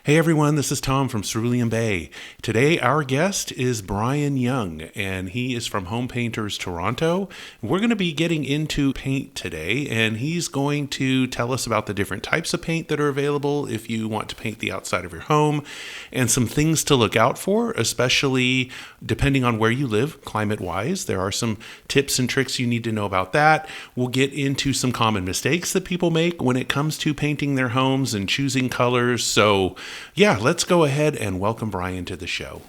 Hey everyone, this is Tom from Cerulean Bay. Today our guest is Brian Young, and he is from Home Painters Toronto. We're going to be getting into paint today, and he's going to tell us about the different types of paint that are available if you want to paint the outside of your home, and some things to look out for, especially depending on where you live, climate-wise. There are some tips and tricks you need to know about that. We'll get into some common mistakes that people make when it comes to painting their homes and choosing colors. So yeah, let's go ahead and welcome Brian to the show.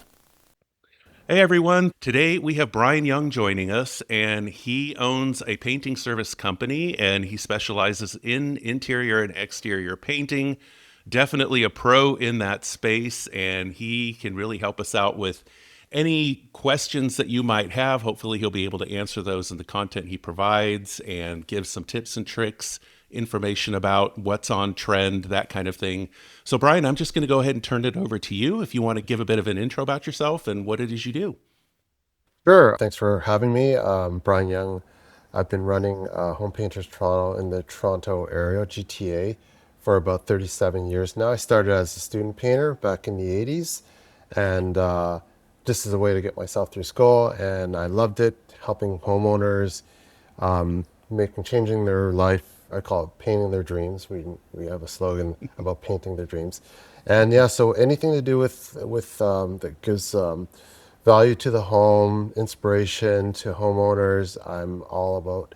Hey everyone, today we have Brian Young joining us, and he owns a painting service company and he specializes in interior and exterior painting. Definitely a pro in that space, and he can really help us out with any questions that you might have. Hopefully, he'll be able to answer those in the content he provides and give some tips and tricks, information about what's on trend, that kind of thing. So, Brian, I'm just going to go ahead and turn it over to you if you want to give a bit of an intro about yourself and what it is you do. Sure. Thanks for having me. Brian Young. I've been running Home Painters Toronto in the Toronto area, GTA, for about 37 years now. I started as a student painter back in the 80s, and just as a way to get myself through school, and I loved it, helping homeowners, changing their life. I call it painting their dreams. We have a slogan about painting their dreams, and yeah, so anything to do with that gives value to the home, inspiration to homeowners, I'm all about.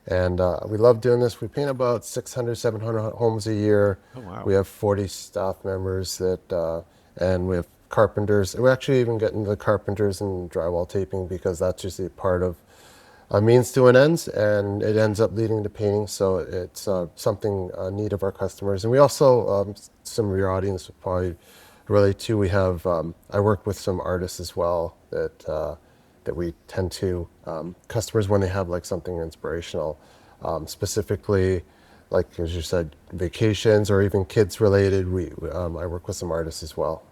And we love doing this. We paint about 600, 700 homes a year. Oh, wow. We have 40 staff members and we have carpenters. We actually even get into the carpenters and drywall taping because that's usually part of a means to an end, and it ends up leading to painting. So it's something neat of our customers, and we also some of your audience would probably relate to. We have I work with some artists as well that we tend to customers when they have like something inspirational, specifically like as you said, vacations or even kids related. We I work with some artists as well.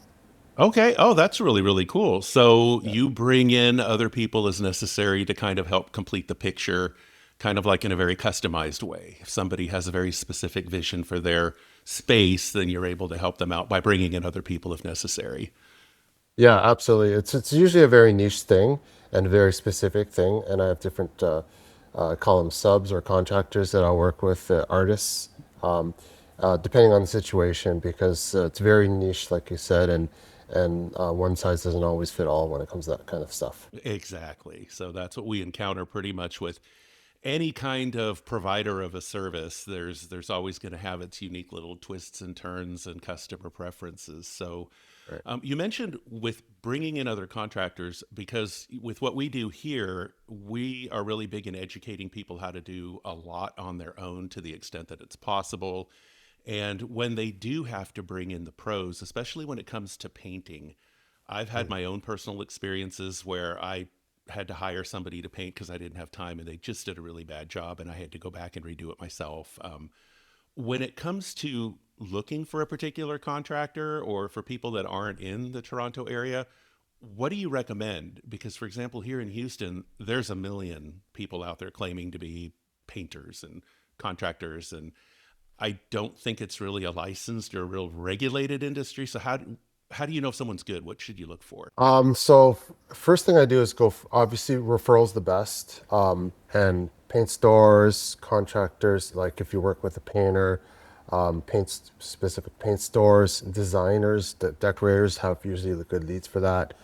Okay. Oh, that's really, really cool. So Yeah. you bring in other people as necessary to kind of help complete the picture, kind of like in a very customized way. If somebody has a very specific vision for their space, then you're able to help them out by bringing in other people if necessary. Yeah, absolutely. It's usually a very niche thing and a very specific thing, and I have different I call them subs or contractors that I'll work with, artists, um, depending on the situation, because it's very niche, like you said, and one size doesn't always fit all when it comes to that kind of stuff. Exactly. So that's what we encounter pretty much with any kind of provider of a service. There's always going to have its unique little twists and turns and customer preferences. So Right. you mentioned with bringing in other contractors, because with what we do here, we are really big in educating people how to do a lot on their own to the extent that it's possible. And when they do have to bring in the pros, especially when it comes to painting, I've had Mm. my own personal experiences where I had to hire somebody to paint because I didn't have time and they just did a really bad job and I had to go back and redo it myself. When it comes to looking for a particular contractor or for people that aren't in the Toronto area, what do you recommend? Because, for example, here in Houston, there's a million people out there claiming to be painters and contractors, and I don't think it's really a licensed or real regulated industry. So how do you know if someone's good? What should you look for? First thing I do is obviously referrals the best, and paint stores, contractors, like if you work with a painter, specific paint stores, designers, decorators have usually the good leads for that.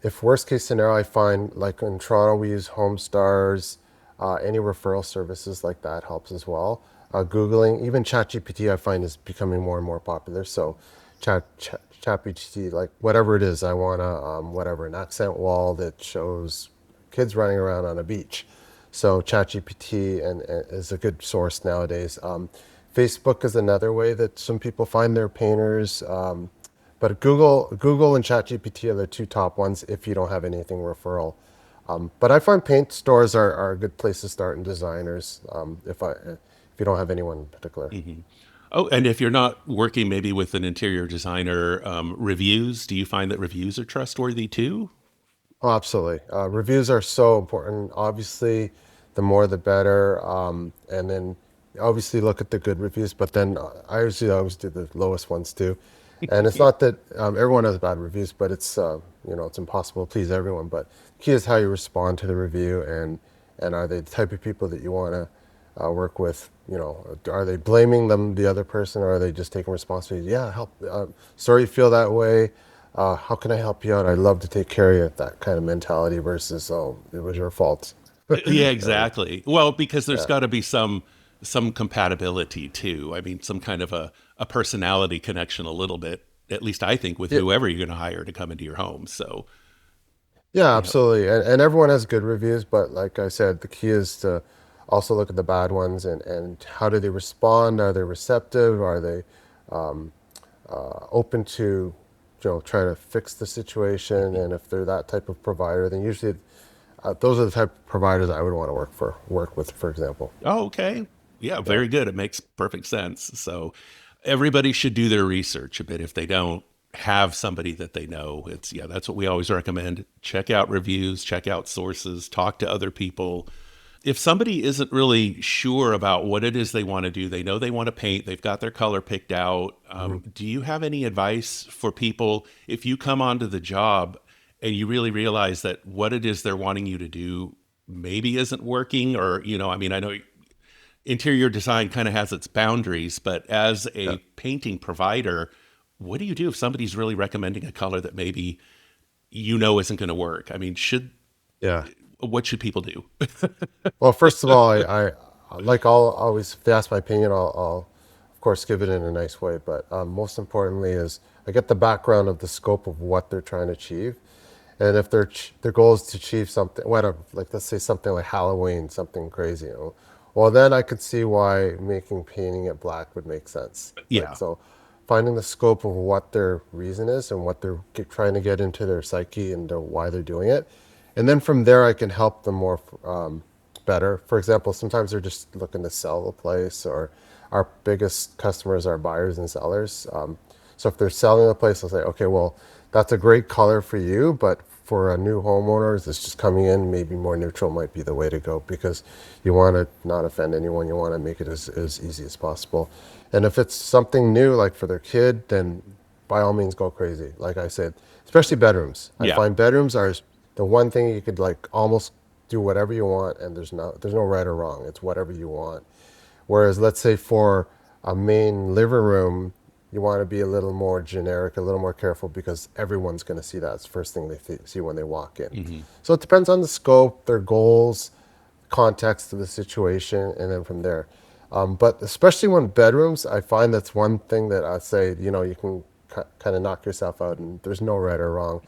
If worst case scenario, I find like in Toronto, we use Home Stars, any referral services like that helps as well. Googling, even ChatGPT, I find is becoming more and more popular. So, ChatGPT, like whatever it is, I want whatever an accent wall that shows kids running around on a beach. So ChatGPT and is a good source nowadays. Facebook is another way that some people find their painters. But Google and ChatGPT are the two top ones if you don't have anything referral. But I find paint stores are a good place to start, and designers if you don't have anyone in particular. Hmm. Oh, and if you're not working maybe with an interior designer, reviews, do you find that reviews are trustworthy too? Oh, absolutely. Reviews are so important. Obviously, the more the better. And then obviously look at the good reviews, but then I usually always do the lowest ones too. And it's not that everyone has bad reviews, but it's it's impossible to please everyone. But the key is how you respond to the review, and are they the type of people that you want to work with? Are they blaming the other person, or are they just taking responsibility? Yeah, help. Sorry you feel that way. How can I help you out? I'd love to take care of you. That kind of mentality versus, oh, it was your fault. Yeah, Uh, exactly. Well, because there's yeah. got to be some compatibility too. I mean, some kind of a personality connection a little bit, at least I think, with Yeah. whoever you're going to hire to come into your home. So, Yeah, yeah. absolutely. And everyone has good reviews, but like I said, the key is to also look at the bad ones and how do they respond? Are they receptive? Are they open to, try to fix the situation? Mhm. And if they're that type of provider, then usually those are the type of providers I would want to work with, for example. Oh, okay. Yeah, Yeah. very good. It makes perfect sense. So everybody should do their research a bit if they don't have somebody that they know. It's yeah, that's what we always recommend. Check out reviews, check out sources, talk to other people. If somebody isn't really sure about what it is they want to do, they know they want to paint, they've got their color picked out. Mhm. Do you have any advice for people if you come onto the job and you really realize that what it is they're wanting you to do maybe isn't working? Or, I mean, I know interior design kind of has its boundaries, but as Yeah. a painting provider, what do you do if somebody's really recommending a color that maybe isn't going to work? I mean, should Yeah. what should people do? Well, first of all, I'll always, if they ask my opinion, I'll of course give it in a nice way. But most importantly is I get the background of the scope of what they're trying to achieve, and if their goal is to achieve something, whatever, like let's say something like Halloween, something crazy, well then I could see why making painting it black would make sense. Like Yeah. so, finding the scope of what their reason is and what they're trying to get into their psyche and why they're doing it, and then from there I can help them more better. For example, sometimes they're just looking to sell a place, or our biggest customers are buyers and sellers. So if they're selling a place, I'll say, okay, well, that's a great color for you, but for a new homeowner that's just coming in, maybe more neutral might be the way to go, because you want to not offend anyone. You want to make it as easy as possible. And if it's something new, like for their kid, then by all means go crazy. Like I said, especially bedrooms. I Yeah. find bedrooms are the one thing you could like almost do whatever you want, and there's no right or wrong. It's whatever you want. Whereas let's say for a main living room, you want to be a little more generic, a little more careful, because everyone's going to see that. It's the first thing they see when they walk in. Hmm. So it depends on the scope, their goals, context of the situation, and then from there. But especially when bedrooms, I find that's one thing that I say, you can kind of knock yourself out, and there's no right or wrong.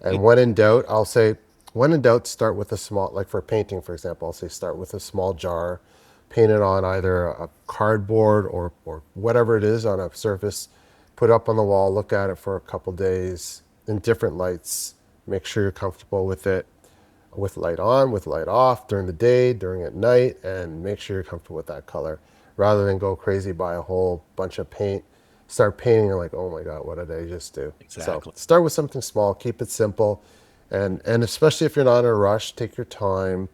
And when in doubt, I'll say, when in doubt, start with a small, like for painting, for example, I'll say start with a small jar, paint it on either a cardboard or whatever it is on a surface, put it up on the wall, look at it for a couple days in different lights, make sure you're comfortable with it, with light on, with light off, during the day, during at night, and make sure you're comfortable with that color, rather than go crazy, buy a whole bunch of paint, start painting, and like, oh my God, what did I just do? So Exactly. start with something small, keep it simple, and especially if you're not in a rush, take your time,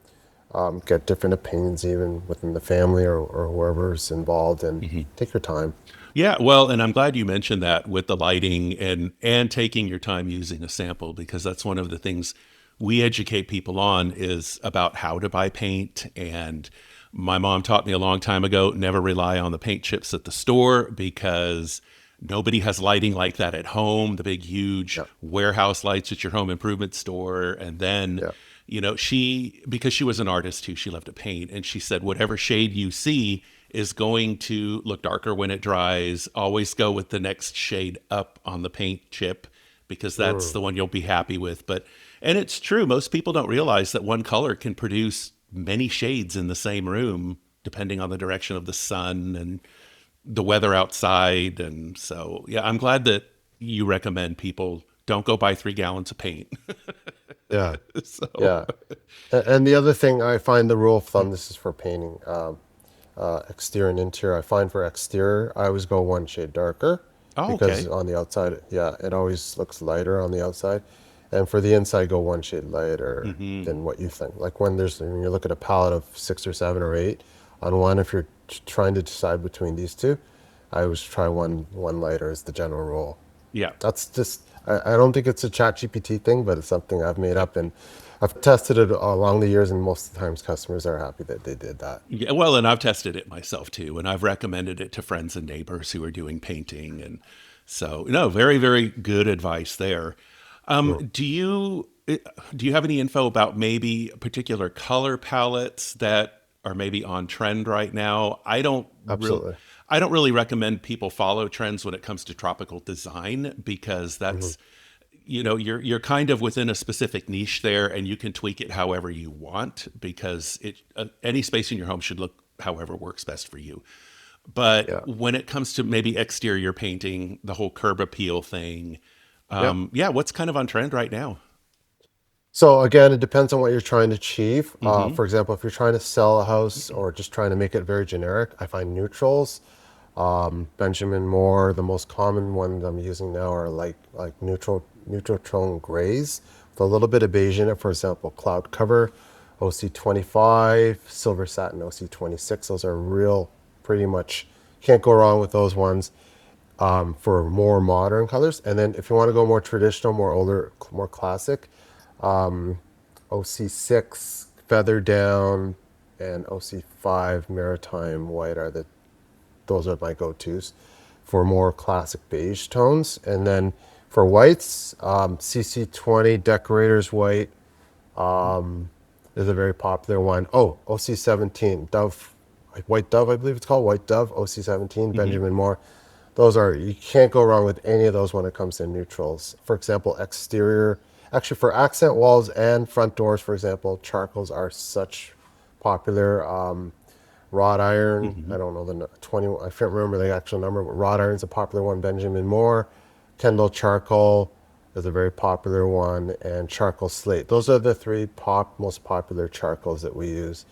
get different opinions even within the family, or whoever's involved, and Hmm. take your time. Yeah, well, and I'm glad you mentioned that with the lighting and taking your time using a sample, because that's one of the things we educate people on is about how to buy paint. And my mom taught me a long time ago, never rely on the paint chips at the store, because nobody has lighting like that at home, the big huge Yeah, warehouse lights at your home improvement store. And then yeah. she, because she was an artist too, she loved to paint, and she said whatever shade you see is going to look darker when it dries. Always go with the next shade up on the paint chip, because that's Mm. the one you'll be happy with. But and it's true, most people don't realize that one color can produce many shades in the same room depending on the direction of the sun and the weather outside. And so yeah, I'm glad that you recommend people don't go buy 3 gallons of paint. Yeah, So yeah. And the other thing, I find the rule of thumb, this is for painting, exterior and interior. I find for exterior, I always go one shade darker, oh, because okay. on the outside, yeah, it always looks lighter on the outside. And for the inside, go one shade lighter Hmm. than what you think. Like when you look at a palette of 6 or 7 or 8, on one, if you're trying to decide between these two, I always try one lighter as the general rule. Yeah. That's just I don't think it's a chat GPT thing, but it's something I've made up, and I've tested it along the years, and most of the times customers are happy that they did that. Yeah, well, and I've tested it myself too, and I've recommended it to friends and neighbors who are doing painting, and so no, very very good advice there. Mm, Do you have any info about maybe particular color palettes that are maybe on trend right now? absolutely. I don't really recommend people follow trends when it comes to tropical design because Hmm. that's you're kind of within a specific niche there and you can tweak it however you want because any space in your home should look however works best for you. But Yeah. when it comes to maybe exterior painting, the whole curb appeal thing, Yep. yeah, what's kind of on trend right now? So again, it depends on what you're trying to achieve. Hmm. For example, if you're trying to sell a house or just trying to make it very generic, I find neutrals. Benjamin Moore, the most common ones I'm using now are like neutral tone grays with a little bit of beige in it. For example, cloud cover, OC25, silver satin OC26. Those are real, pretty much can't go wrong with those ones for more modern colors. And then if you want to go more traditional, more older, more classic, OC6 feather down and OC5 maritime white are the those are my go-tos for more classic beige tones. And then for whites, CC20 decorators white is a very popular one. Oh, OC17 Dove, like white Dove, I believe it's called white Dove. OC17 Hmm. Benjamin Moore. Those are you can't go wrong with any of those when it comes to neutrals. For example, exterior, actually for accent walls and front doors, for example, charcoals are such popular. Wrought iron, Hmm. I don't know the 20, I can't remember the actual number, but wrought iron's a popular one. Benjamin Moore, Kendall charcoal is a very popular one, and charcoal slate. Those are the three most popular charcoals that we use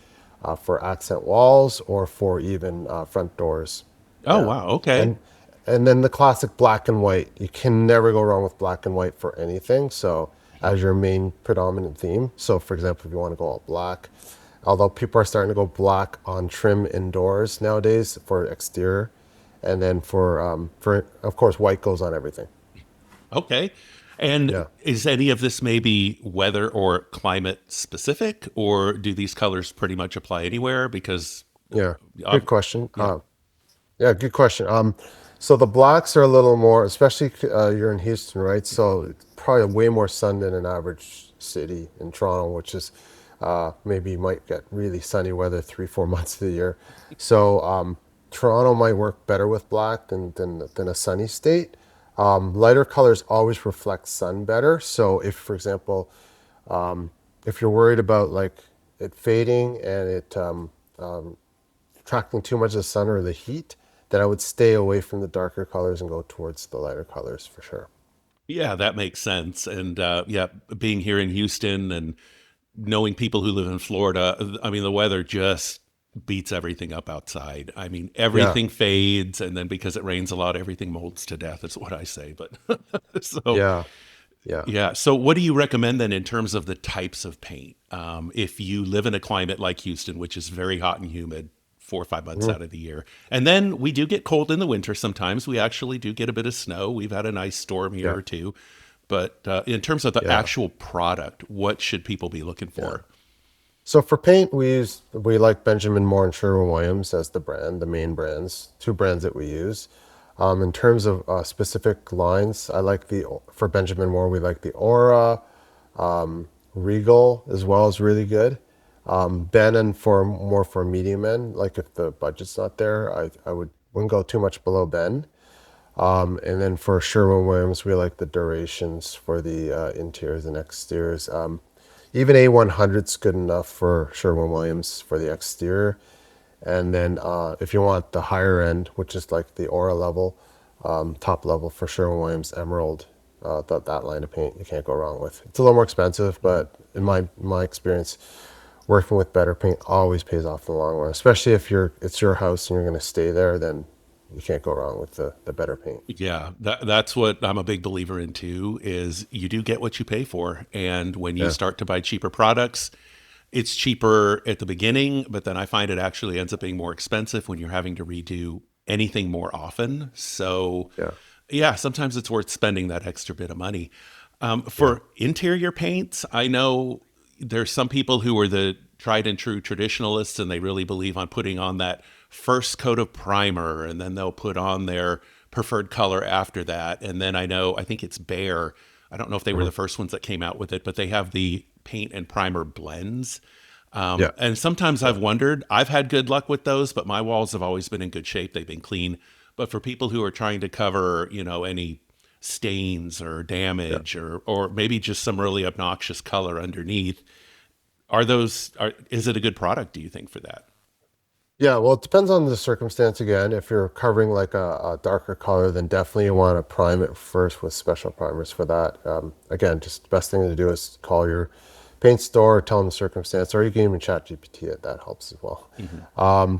for accent walls or for even front doors. Oh, Yeah, wow. Okay. and and then the classic black and white. You can never go wrong with black and white for anything. So as your main predominant theme. So for example, if you want to go all black, although people are starting to go black on trim indoors nowadays for exterior, and then for of course white goes on everything. Okay. And Yeah, is any of this maybe weather or climate specific, or do these colors pretty much apply anywhere? Because, yeah, uh, good question. yeah. Yeah, good question. So the blacks are a little more, especially you're in Houston, right? So it's probably way more sun than an average city in Toronto, which is maybe you might get really sunny weather 3, 4 months of the year. So Toronto might work better with black than a sunny state. Lighter colors always reflect sun better. So if, for example, if you're worried about like it fading and it attracting too much of the sun or the heat, then I would stay away from the darker colors and go towards the lighter colors for sure. Yeah, that makes sense. And yeah, being here in Houston and knowing people who live in Florida, I mean, the weather just beats everything up outside. I mean, Yeah, everything fades, and then because it rains a lot, everything molds to death, is what I say. But so, yeah, yeah, yeah. So, what do you recommend then in terms of the types of paint? If you live in a climate like Houston, which is very hot and humid 4 or 5 months mhm, out of the year, and then we do get cold in the winter sometimes. We actually do get a bit of snow. We've had a nice storm here yeah, or two. But in terms of the yeah, actual product, what should people be looking yeah. for? So for paint, we like Benjamin Moore and Sherwin-Williams as the brand, the main brands, two brands that we use. In terms of specific lines, I like the for Benjamin Moore, we like the Aura, Regal as well is really good. Ben and for more for medium end, like if the budget's not there, I wouldn't go too much below Ben. And then for Sherwin-Williams, we like the durations for the interiors and exteriors. Even A100's good enough for Sherwin-Williams for the exterior. And then if you want the higher end, which is like the Aura level, top level for Sherwin-Williams Emerald, that line of paint you can't go wrong with. It's a little more expensive, but in my experience, working with better paint always pays off in the long run. Especially if it's your house and you're going to stay there, then you can't go wrong with the better paint. Yeah, that's what I'm a big believer in too, is you do get what you pay for. And when you Yeah, start to buy cheaper products, it's cheaper at the beginning, but then I find it actually ends up being more expensive when you're having to redo anything more often. So, Yeah. yeah, sometimes it's worth spending that extra bit of money. Yeah. For interior paints, I know there's some people who are the tried and true traditionalists and they really believe on putting on that first coat of primer and then they'll put on their preferred color after that. And then I think it's Behr. I don't know if they were Mhm. the first ones that came out with it, but they have the paint and primer blends. Yeah. And sometimes Yeah. I've wondered, I've had good luck with those, but my walls have always been in good shape. They've been clean. But for people who are trying to cover, any stains or Yeah. damage or maybe just some really obnoxious color underneath, is it a good product, do you think, for that? Yeah, well, it depends on the circumstance again. If you're covering like a darker color, then definitely you want to prime it first with special primers for that. Again, just the best thing to do is call your paint store, tell them the circumstance, or you can even chat GPT it. That helps as well. Hmm.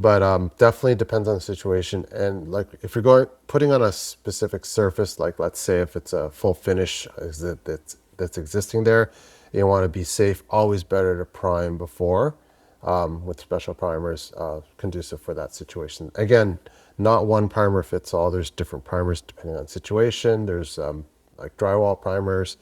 But definitely depends on the situation. And like if you're going putting on a specific surface, like let's say if it's a full finish that's existing there, you want to be safe. Always better to prime before with special primers conducive for that situation. Again, not one primer fits all. There's different primers depending on situation. There's like drywall primers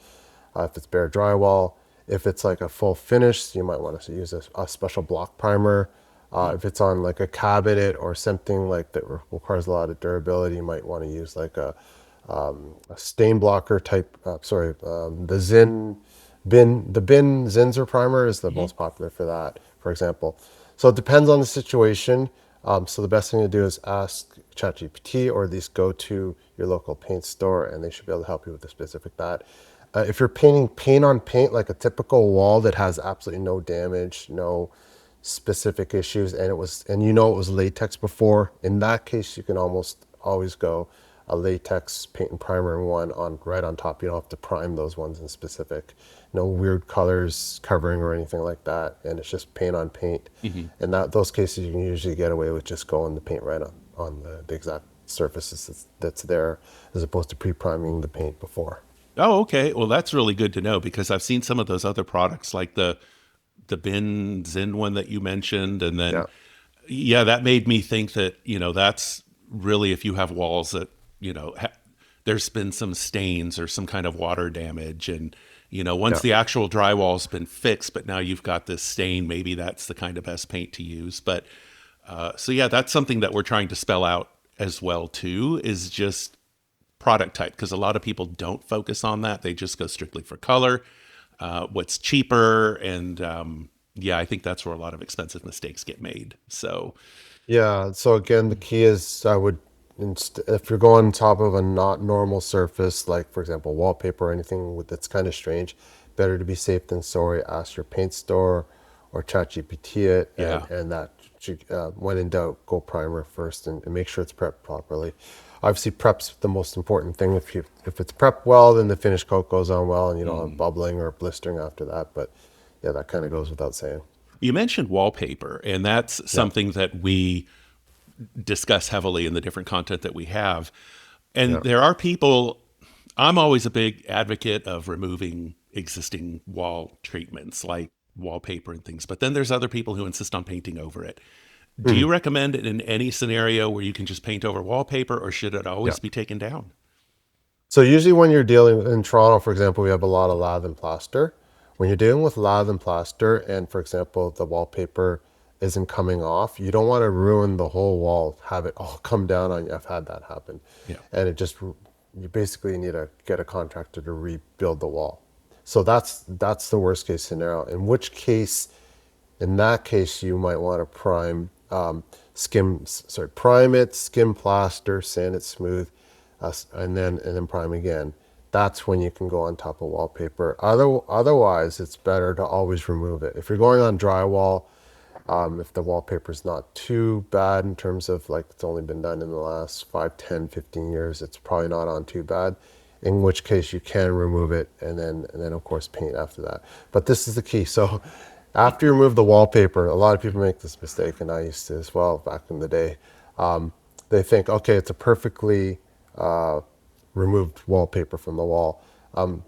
if it's bare drywall. If it's like a full finish, you might want to use a special block primer. If it's on like a cabinet or something like that requires a lot of durability, you might want to use like a stain blocker type. The bin Zinsser primer is the Hmm. most popular for that, for example. So it depends on the situation. So the best thing to do is ask ChatGPT or at least go to your local paint store and they should be able to help you with the specific that. If you're painting paint on paint, like a typical wall that has absolutely no damage, no specific issues, and it was latex before, in that case, you can almost always go a latex paint and primer one on right on top. You don't have to prime those ones in specific. No weird colors covering or anything like that, and it's just paint on paint. Hmm. And that those cases you can usually get away with just going the paint right on the exact surfaces that's there, as opposed to pre-priming the paint before. Oh, okay. Well, that's really good to know because I've seen some of those other products like the bin Zin one that you mentioned, and then Yeah, yeah, that made me think that that's really if you have walls that there's been some stains or some kind of water damage, and once yeah. the actual drywall's been fixed, but now you've got this stain, maybe that's the kind of best paint to use. But so yeah, that's something that we're trying to spell out as well too. Is just product type because a lot of people don't focus on that. They just go strictly for color, what's cheaper, and yeah, I think that's where a lot of expensive mistakes get made. So, Yeah, so again, the key is if you're going on top of a not normal surface, like for example, wallpaper or anything that's kind of strange, better to be safe than sorry. Ask your paint store or ChatGPT it, yeah. and that when in doubt, go primer first and make sure it's prepped properly. Obviously, prep's the most important thing. If it's prepped well, then the finish coat goes on well, and you don't have Mhm. bubbling or blistering after that. But yeah, that kind of goes without saying. You mentioned wallpaper, and that's Yeah, something that we discuss heavily in the different content that we have. And yeah, there are people, I'm always a big advocate of removing existing wall treatments like wallpaper and things, but then there's other people who insist on painting over it. Do Mhm. you recommend it in any scenario where you can just paint over wallpaper, or should it Yeah. always be taken down? So usually when you're dealing in Toronto, for example, we have a lot of lath and plaster. When you're dealing with lath and plaster, and for example, the wallpaper isn't coming off, you don't want to ruin the whole wall, have it all come down on you. I've had that happen, Yeah. and you basically need to get a contractor to rebuild the wall. So that's the worst case scenario. In that case, you might want to prime it, skim plaster, sand it smooth, and then prime again. That's when you can go on top of wallpaper. Otherwise, it's better to always remove it. If you're going on drywall, if the wallpaper is not too bad in terms of like it's only been done in the last 5, 10, 15 years, it's probably not on too bad. In which case you can remove it and then of course paint after that. But this is the key. So after you remove the wallpaper, a lot of people make this mistake, and I used to as well back in the day. They think, okay, it's a perfectly removed wallpaper from the wall.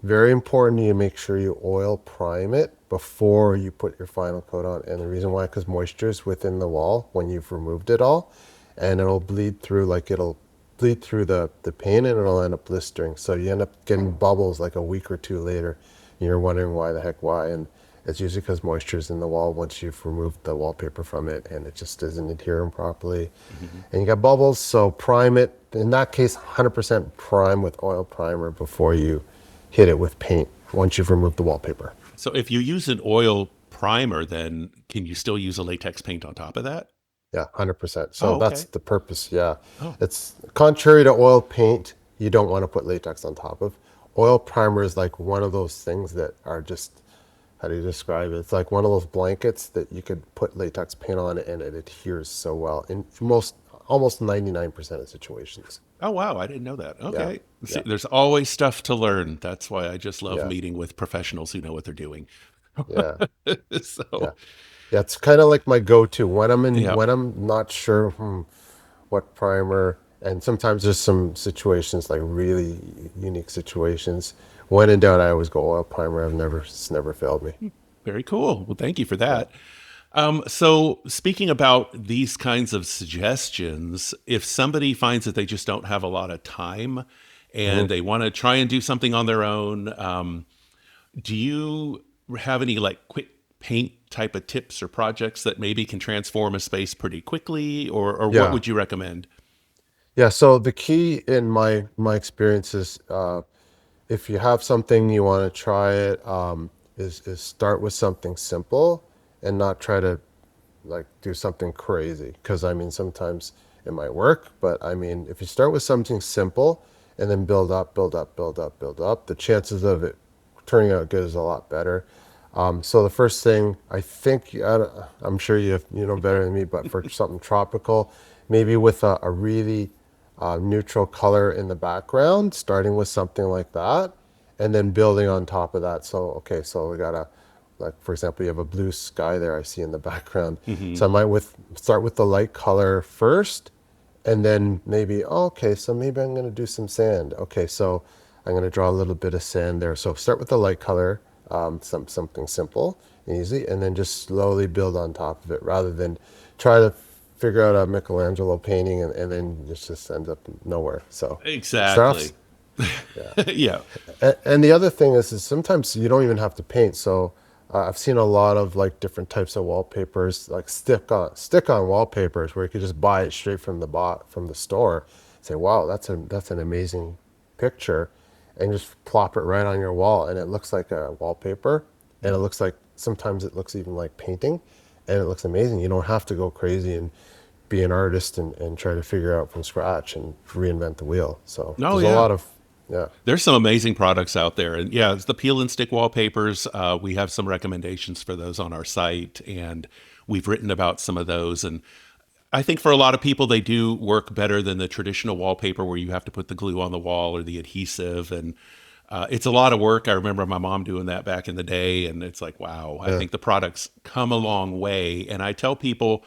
Very important you make sure you oil prime it before you put your final coat on. And the reason why, because moisture is within the wall when you've removed it all, and it'll bleed through, like it'll bleed through the paint and it'll end up blistering. So you end up getting bubbles like a week or two later. And you're wondering why the heck why. And it's usually because moisture is in the wall once you've removed the wallpaper from it and it just isn't adhering properly. Hmm. And you got bubbles, so prime it. In that case, 100% prime with oil primer before you hit it with paint once you've removed the wallpaper. So if you use an oil primer, then can you still use a latex paint on top of that? Yeah, 100%. So Oh, that's okay. the purpose. Yeah. Oh, It's contrary to oil paint, you don't want to put latex on top of. Oil primer is like one of those things that are just, how do you describe it? It's like one of those blankets that you could put latex paint on and it adheres so well in most, almost 99% of situations. oh wow, I didn't know that. Yeah. Okay. See, Yeah. there's always stuff to learn. That's why I just love Yeah. meeting with professionals who know what they're doing. Yeah. Yeah. So, Yeah. It's kind of like my go-to when yeah. when I'm not sure, what primer, and sometimes there's some situations like really unique situations. When in doubt, I always go oil primer. It's never failed me. Very cool. Well, thank you for Yeah. that. So, speaking about these kinds of suggestions, if somebody finds that they just don't have a lot of time Hmm. and they want to try and do something on their own, do you have any like quick paint type of tips or projects that maybe can transform a space pretty quickly, or what Yeah. would you recommend? Yeah. So the key in my experience is, if you have something you want to try it, is start with something simple and not try to like do something crazy. Because I mean, sometimes it might work, but I mean, if you start with something simple and then build up, build up, build up, build up, the chances of it turning out good is a lot better. So the first thing I think, I'm sure you know better than me, but for something tropical, maybe with a really neutral color in the background, starting with something like that, and then building on top of that. So okay, so we got a, like for example, you have a blue sky there I see in the background. Hmm. So I might with start with the light color first, and then maybe, oh, okay, so maybe I'm going to do some sand. Okay, so I'm going to draw a little bit of sand there. So start with the light color, something simple and easy, and then just slowly build on top of it rather than try to figure out a Michelangelo painting and then it just ends up nowhere. So start off, Exactly. yeah. Yeah. And the other thing is sometimes you don't even have to paint. So I've seen a lot of like different types of wallpapers, like stick on wallpapers, where you could just buy it straight from from the store. Say, wow, that's an amazing picture, and just plop it right on your wall, and it looks like a wallpaper, and it Mhm. looks like sometimes it looks even like painting, and it looks amazing. You don't have to go crazy and be an artist and try to figure out from scratch and reinvent the wheel. So Oh there's a yeah. lot of, yeah. There's some amazing products out there. And yeah, it's the peel and stick wallpapers. We have some recommendations for those on our site, and we've written about some of those. And I think for a lot of people, they do work better than the traditional wallpaper where you have to put the glue on the wall or the adhesive. And it's a lot of work. I remember my mom doing that back in the day. And it's like, wow, I Yeah. think the products come a long way. And I tell people,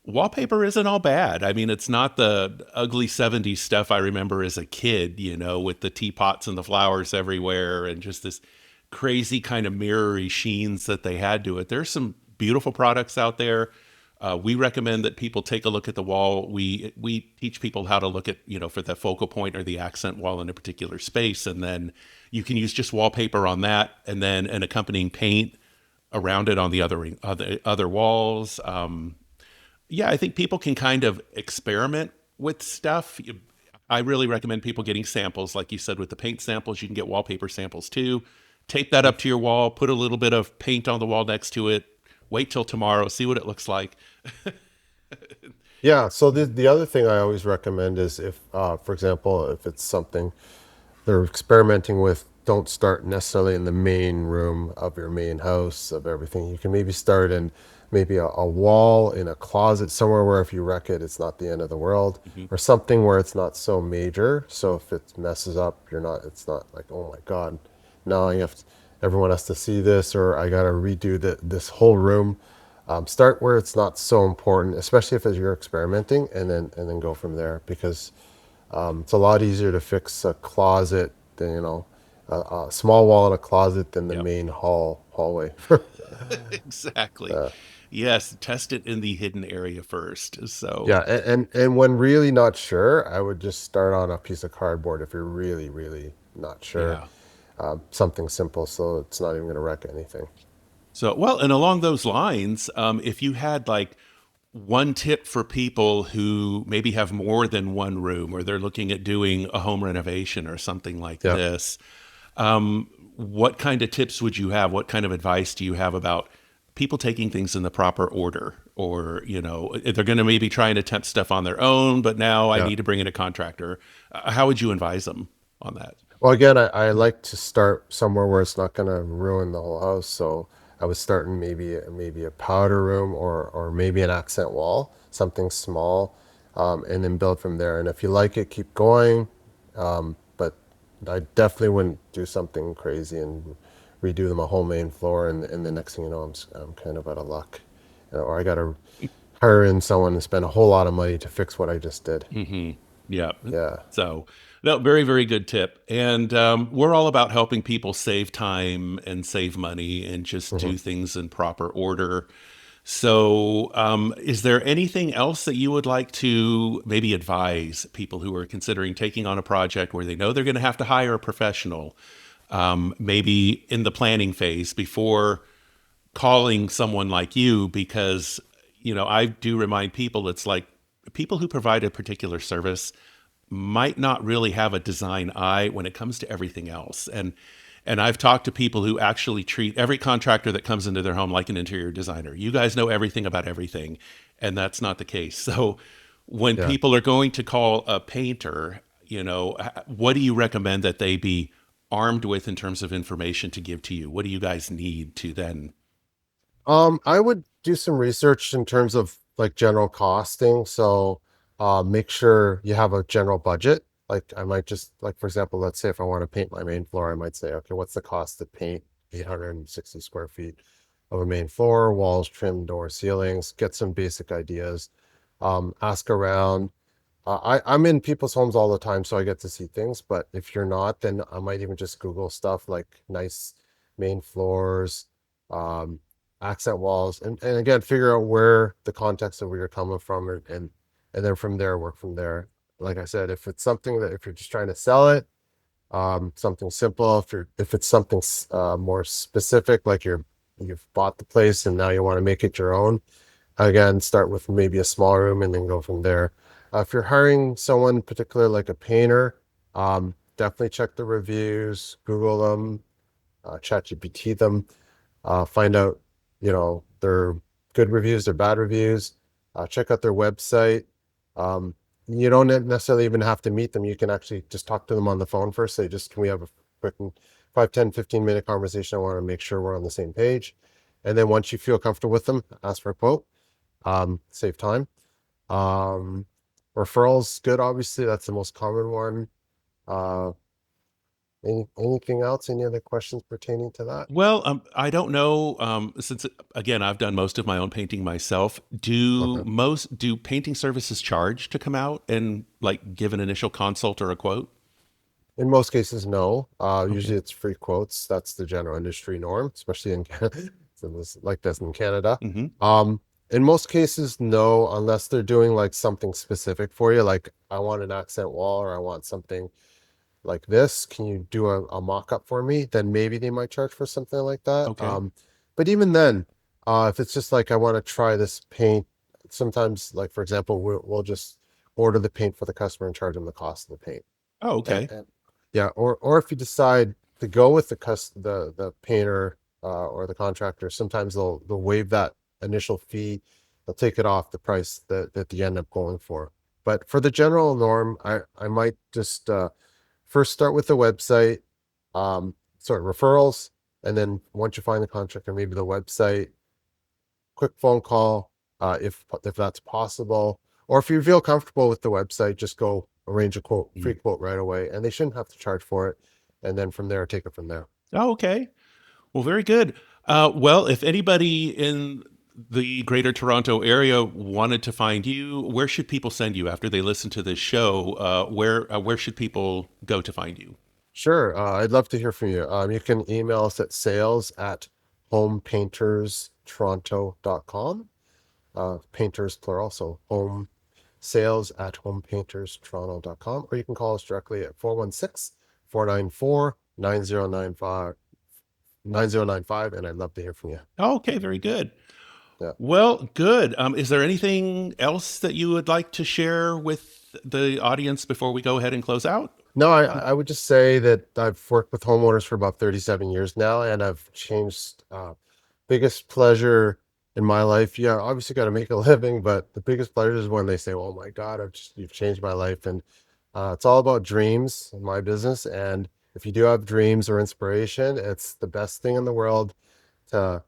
wallpaper isn't all bad. I mean, it's not the ugly 70s stuff I remember as a kid, with the teapots and the flowers everywhere and just this crazy kind of mirrory sheens that they had to it. There's some beautiful products out there. We recommend that people take a look at the wall. We teach people how to look at, for the focal point or the accent wall in a particular space, and then you can use just wallpaper on that, and then an accompanying paint around it on the other walls. Yeah, I think people can kind of experiment with stuff. I really recommend people getting samples. Like you said, with the paint samples, you can get wallpaper samples too. Tape that up to your wall, put a little bit of paint on the wall next to it, wait till tomorrow, see what it looks like. Yeah, so the other thing I always recommend is if, for example, if it's something they're experimenting with, don't start necessarily in the main room of your main house of everything. You can maybe start in maybe a wall in a closet somewhere where if you wreck it, it's not the end of the world, Mhm. or something where it's not so major. So if it messes up, it's not like, oh my God, now everyone has to see this, or I got to redo this whole room. Start where it's not so important, especially if you're experimenting, and then go from there because it's a lot easier to fix a closet than, a small wall and a closet than the Yep. main hallway. Exactly. uh, Yes, test it in the hidden area first. So, yeah, and when really not sure, I would just start on a piece of cardboard if you're really not sure. yeah. Something simple, so it's not even going to wreck anything. So, well, and along those lines, if you had like one tip for people who maybe have more than one room or they're looking at doing a home renovation or something like Yeah. this, what kind of tips would you have? What kind of advice do you have about people taking things in the proper order? Or, they're going to maybe try and attempt stuff on their own, but now I Yeah. need to bring in a contractor. How would you advise them on that? Well, again, I like to start somewhere where it's not going to ruin the whole house. So I was starting maybe a powder room or maybe an accent wall, something small, and then build from there. And if you like it, keep going. But I definitely wouldn't do something crazy and redo them a whole main floor. And the next thing you know, I'm kind of out of luck, or I got to hire in someone and spend a whole lot of money to fix what I just did. Yeah. Yeah. So, no, very, very good tip. And we're all about helping people save time and save money and just hmm do things in proper order. So, is there anything else that you would like to maybe advise people who are considering taking on a project where they know they're going to have to hire a professional, maybe in the planning phase before calling someone like you? Because, I do remind people it's like people who provide a particular service might not really have a design eye when it comes to everything else. And I've talked to people who actually treat every contractor that comes into their home like an interior designer. You guys know everything about everything, and that's not the case. So when Yeah. people are going to call a painter, what do you recommend that they be armed with in terms of information to give to you? What do you guys need to then? I would do some research in terms of like general costing. So, make sure you have a general budget. Like I might just like, for example, let's say if I want to paint my main floor, I might say, okay, what's the cost to paint 860 square feet of a main floor, walls, trim, door, ceilings, get some basic ideas. Ask around. I'm in people's homes all the time, so I get to see things. But if you're not, then I might even just Google stuff like nice main floors, um, accent walls, and again, figure out where the context of where you're coming from, and then from there, work from there. Like I said, if it's something that if you're just trying to sell it, something simple. If it's something more specific, like you've bought the place and now you want to make it your own, again, start with maybe a small room and then go from there. If you're hiring someone in particular, like a painter, definitely check the reviews, Google them, ChatGPT them, find out, their good reviews, their bad reviews. Check out their website. Um, you don't necessarily even have to meet them. You can actually just talk to them on the phone first. Say, just can we have a quick 5, 10, 15 minute conversation? I want to make sure we're on the same page. And then once you feel comfortable with them, ask for a quote. Save time. Um, Referrals, good, obviously. That's the most common one. Uh, anything else? Any other questions pertaining to that? Well, I don't know. Since again, I've done most of my own painting myself. Okay. Do painting services charge to come out and like give an initial consult or a quote? In most cases, no. Okay. Usually it's free quotes. That's the general industry norm, especially in Canada, like this in Canada. Hmm. Um, in most cases, no, unless they're doing like something specific for you, like I want an accent wall or I want something like this. Can you do a mock-up for me? Then maybe they might charge for something like that. Okay. But even then, if it's just like I want to try this paint, sometimes like for example, we'll just order the paint for the customer and charge them the cost of the paint. Oh, And, okay. and yeah, or if you decide to go with the painter or the contractor, sometimes they'll waive that initial fee. They'll take it off the price that you end up going for. But for the general norm, I might just first start with the website, sort of referrals, and then once you find the contractor, maybe the website, quick phone call, if that's possible, or if you feel comfortable with the website, just go arrange a free Mm. quote right away, and they shouldn't have to charge for it, and then from there, take it from there. Oh, okay. Well, very good. Well, if anybody in the Greater Toronto area wanted to find you, where should people send you after they listen to this show? Where should people go to find you? Sure. I'd love to hear from you. You can email us at sales@homepainterstoronto.com. Painters plural, so home sales at homepainterstoronto.com, or you can call us directly at 416-494-9095, and I'd love to hear from you. Okay, very good. Yeah. Well, good. Is there anything else that you would like to share with the audience before we go ahead and close out? No, I would just say that I've worked with homeowners for about 37 years now, and I've changed. Biggest pleasure in my life, yeah, obviously got to make a living, but the biggest pleasure is when they say, "Oh my God, you've changed my life." And it's all about dreams in my business. And if you do have dreams or inspiration, it's the best thing in the world to,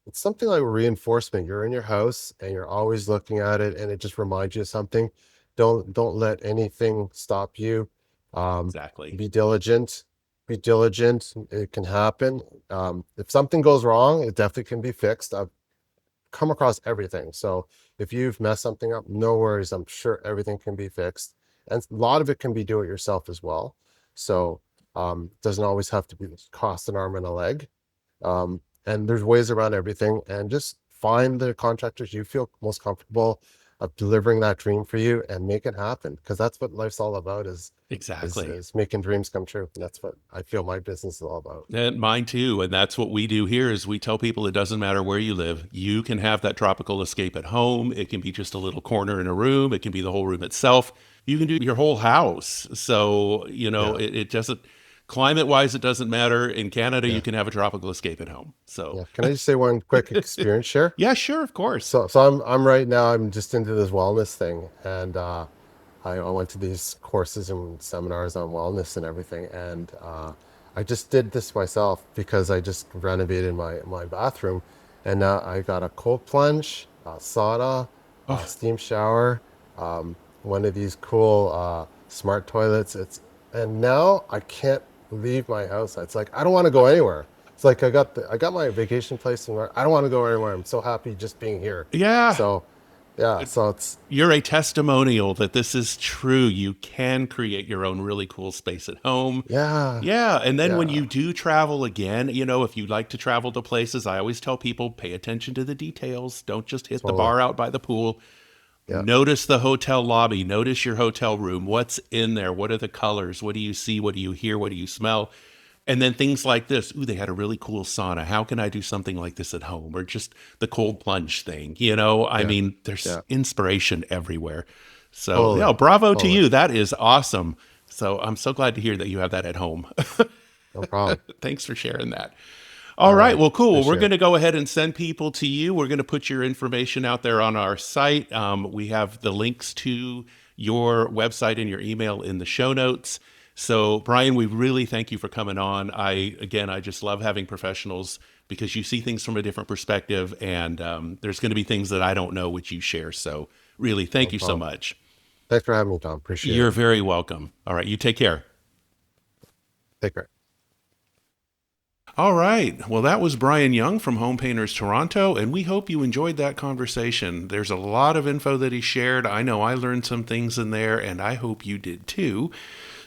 it's something like reinforcement. You're in your house and you're always looking at it, and it just reminds you of something. Don't let anything stop you. Um, Exactly. be diligent. Be diligent. It can happen. If something goes wrong, it definitely can be fixed. I've come across everything. So if you've messed something up, no worries. I'm sure everything can be fixed. And a lot of it can be do it yourself as well. So it doesn't always have to be cost an arm and a leg. And there's ways around everything. And just find the contractors you feel most comfortable of delivering that dream for you and make it happen. Because that's what life's all about Exactly. is making dreams come true. And that's what I feel my business is all about. And mine too. And that's what we do here is we tell people it doesn't matter where you live. You can have that tropical escape at home. It can be just a little corner in a room. It can be the whole room itself. You can do your whole house. So, Yeah. it doesn't, climate wise, it doesn't matter. In Canada, you Yeah. can have a tropical escape at home. So, Yeah. Can I just say one quick experience share? yeah, sure, of course. So I'm right now, I'm just into this wellness thing. And I went to these courses and seminars on wellness and everything. And I just did this myself because I just renovated my bathroom. And now I got a cold plunge, a sauna, a Oh, steam shower, one of these cool smart toilets. And now I can't leave my house. It's like I don't want to go anywhere. It's like I got my vacation place and I don't want to go anywhere. I'm so happy just being here. yeah. So yeah, so it's You're a testimonial that this is true. You can create your own really cool space at home. yeah, Yeah. And then when yeah, you do travel again, if you like to travel to places, I always tell people pay attention to the details. Don't just hit the totally. bar out by the pool. Yeah, Notice the hotel lobby, notice your hotel room. What's in there? What are the colors? What do you see? What do you hear? What do you smell? And then things like this. Ooh, they had a really cool sauna. How can I do something like this at home? Or just the cold plunge thing. I yeah, mean, there's yeah, inspiration everywhere. So, yeah, totally, bravo to totally. you. That is awesome. So, I'm so glad to hear that you have that at home. No problem. Thanks for sharing that. All All right. right, Well, cool. Well, we're appreciate going it. to go ahead and send people to you. We're going to put your information out there on our site. We have the links to your website and your email in the show notes. So, Brian, we really thank you for coming on. I just love having professionals because you see things from a different perspective, and there's going to be things that I don't know which you share. So, really, thank No you so problem. much. Thanks for having me, Tom. Appreciate it. You're very welcome. All right. You take care. Take care. All right. Well, that was Brian Young from Home Painters Toronto, and we hope you enjoyed that conversation. There's a lot of info that he shared. I know I learned some things in there, and I hope you did too.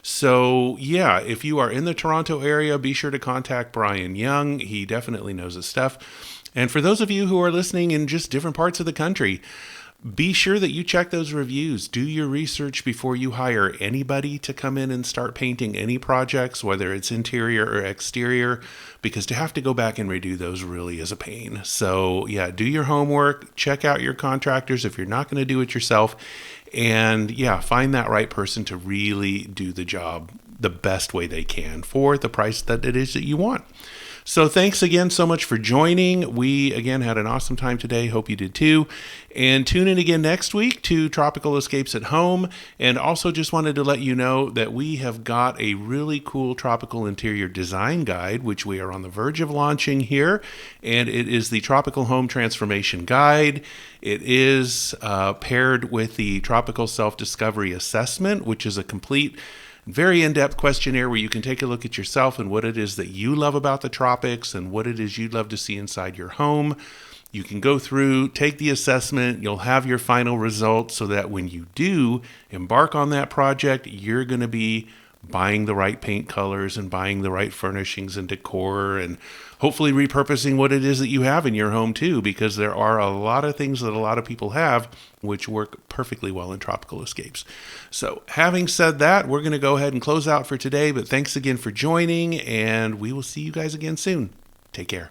So, yeah, if you are in the Toronto area, be sure to contact Brian Young. He definitely knows his stuff. And for those of you who are listening in just different parts of the country, be sure that you check those reviews. Do your research before you hire anybody to come in and start painting any projects, whether it's interior or exterior, because to have to go back and redo those really is a pain. So, yeah, do your homework, check out your contractors if you're not going to do it yourself, and yeah, find that right person to really do the job the best way they can for the price that it is that you want. So thanks again so much for joining. We again had an awesome time today. Hope you did too. And tune in again next week to Tropical Escapes at Home. And also just wanted to let you know that we have got a really cool tropical interior design guide, which we are on the verge of launching here. And it is the Tropical Home Transformation Guide. It is paired with the Tropical Self Discovery Assessment, which is a complete very in-depth questionnaire where you can take a look at yourself and what it is that you love about the tropics and what it is you'd love to see inside your home. You can go through, take the assessment, you'll have your final results so that when you do embark on that project, you're going to be buying the right paint colors and buying the right furnishings and decor, and hopefully repurposing what it is that you have in your home too, because there are a lot of things that a lot of people have which work perfectly well in tropical escapes. So having said that, we're going to go ahead and close out for today, but thanks again for joining, and we will see you guys again soon. Take care.